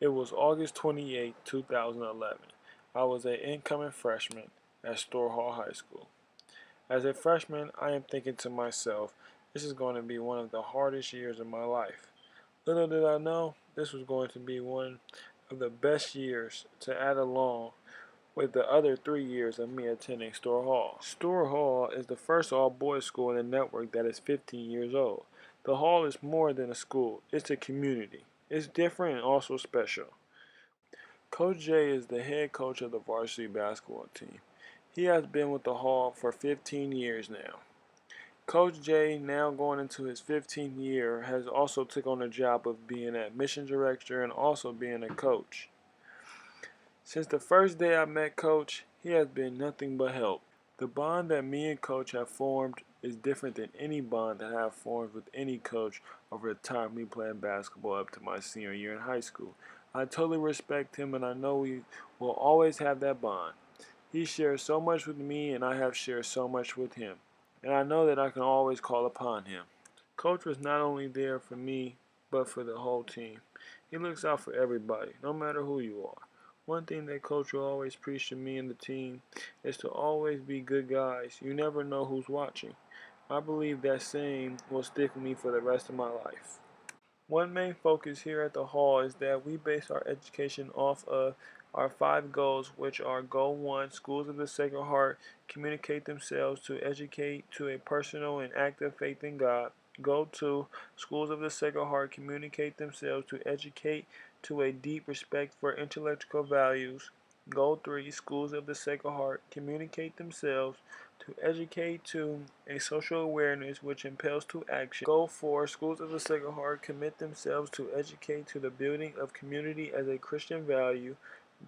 It was August 28, 2011. I was an incoming freshman at Store Hall High School. As a freshman, I am thinking to myself, this is going to be one of the hardest years of my life. Little did I know, this was going to be one of the best years to add along with the other 3 years of me attending Store Hall. Store Hall is the first all-boys school in the network that is 15 years old. The hall is more than a school, it's a community. It's different and also special. Coach J is the head coach of the varsity basketball team. He has been with the Hall for 15 years now. Coach J, now going into his 15th year, has also took on the job of being an admission director and also being a coach. Since the first day I met Coach, he has been nothing but help. The bond that me and Coach have formed is different than any bond that I have formed with any coach over the time we played basketball up to my senior year in high school. I totally respect him and I know we will always have that bond. He shares so much with me and I have shared so much with him. And I know that I can always call upon him. Coach was not only there for me, but for the whole team. He looks out for everybody, no matter who you are. One thing that Coach will always preach to me and the team is to always be good guys. You never know who's watching. I believe that saying will stick with me for the rest of my life. One main focus here at the Hall is that we base our education off of our 5 goals, which are Goal 1, Schools of the Sacred Heart communicate themselves to educate to a personal and active faith in God. Goal 2, Schools of the Sacred Heart communicate themselves to educate to a deep respect for intellectual values. Goal 3, Schools of the Sacred Heart communicate themselves to educate to a social awareness which impels to action. Goal 4, Schools of the Sacred Heart commit themselves to educate to the building of community as a Christian value.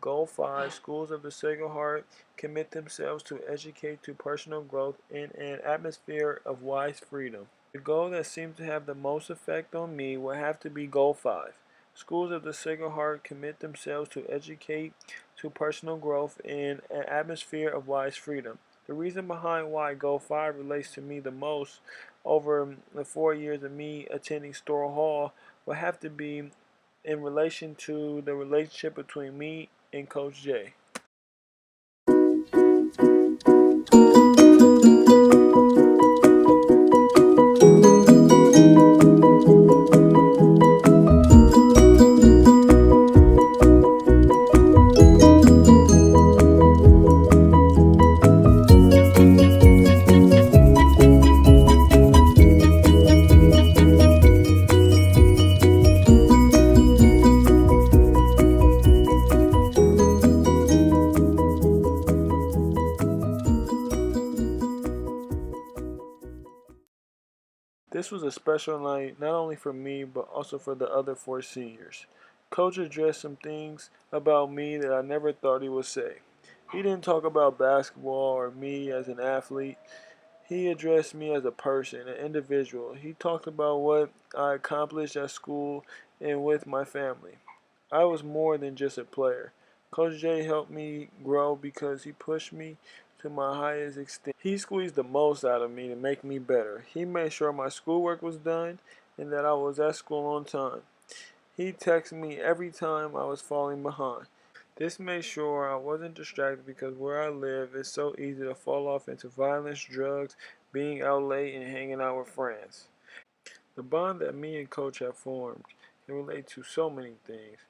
Goal 5, Schools of the Sacred Heart commit themselves to educate to personal growth in an atmosphere of wise freedom. The goal that seems to have the most effect on me will have to be Goal 5. Schools of the Sacred Heart commit themselves to educate to personal growth in an atmosphere of wise freedom. The reason behind why Goal 5 relates to me the most over the 4 years of me attending Store Hall will have to be in relation to the relationship between me and Coach J. This was a special night not only for me but also for the other 4 seniors. Coach addressed some things about me that I never thought he would say. He didn't talk about basketball or me as an athlete. He addressed me as a person, an individual. He talked about what I accomplished at school and with my family. I was more than just a player. Coach J helped me grow because he pushed me to my highest extent. He squeezed the most out of me to make me better. He made sure my schoolwork was done and that I was at school on time. He texted me every time I was falling behind. This made sure I wasn't distracted because where I live it's so easy to fall off into violence, drugs, being out late, and hanging out with friends. The bond that me and Coach have formed can relate to so many things.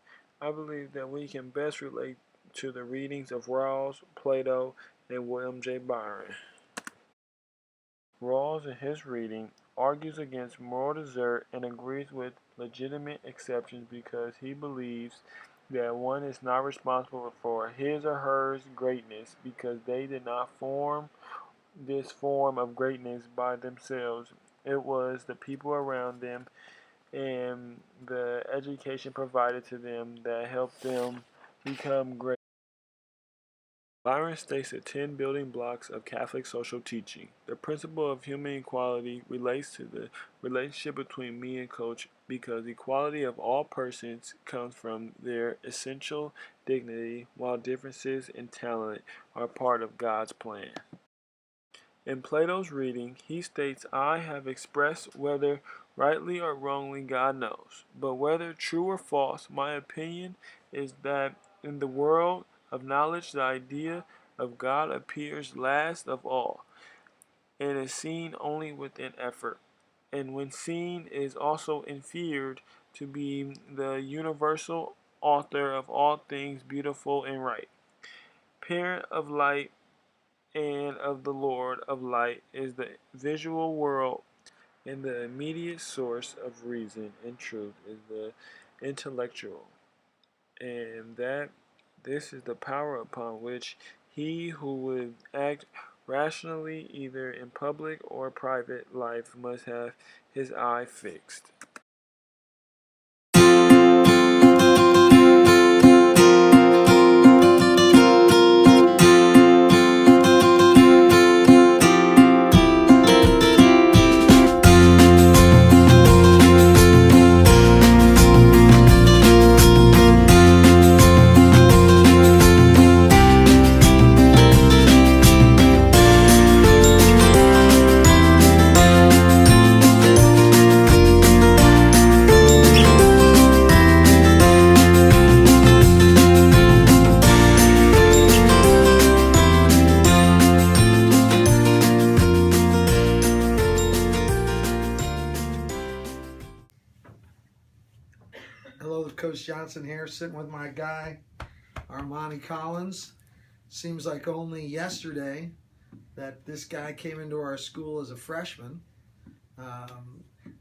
I believe that we can best relate to the readings of Rawls, Plato, and William J. Byron. Rawls, in his reading, argues against moral desert and agrees with legitimate exceptions because he believes that one is not responsible for his or her greatness because they did not form this form of greatness by themselves. It was the people around them and the education provided to them that helped them become great. Byron states the 10 building blocks of Catholic social teaching. The principle of human equality relates to the relationship between me and Coach because equality of all persons comes from their essential dignity, while differences in talent are part of God's plan. In Plato's reading, he states, I have expressed whether Rightly or wrongly, God knows. But whether true or false, my opinion is that in the world of knowledge, the idea of God appears last of all, and is seen only with an effort, and when seen is also inferred to be the universal author of all things beautiful and right. Parent of light and of the Lord of light is the visual world, and the immediate source of reason and truth is the intellectual, and that this is the power upon which he who would act rationally either in public or private life must have his eye fixed. Hello, Coach Johnson here, sitting with my guy, Armani Collins. Seems like only yesterday that this guy came into our school as a freshman,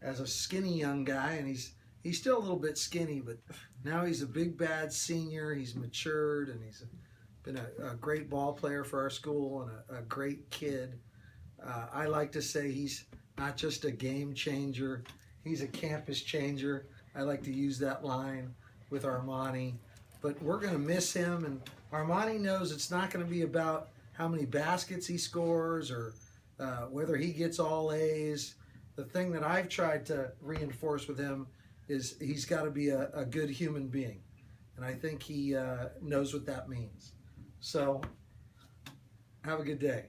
as a skinny young guy, and he's still a little bit skinny, but now he's a big bad senior. He's matured, and he's been a great ball player for our school and a great kid. I like to say he's not just a game changer, he's a campus changer. I like to use that line with Armani, but we're going to miss him, and Armani knows it's not going to be about how many baskets he scores or whether he gets all A's. The thing that I've tried to reinforce with him is he's got to be a good human being, and I think he knows what that means. So have a good day.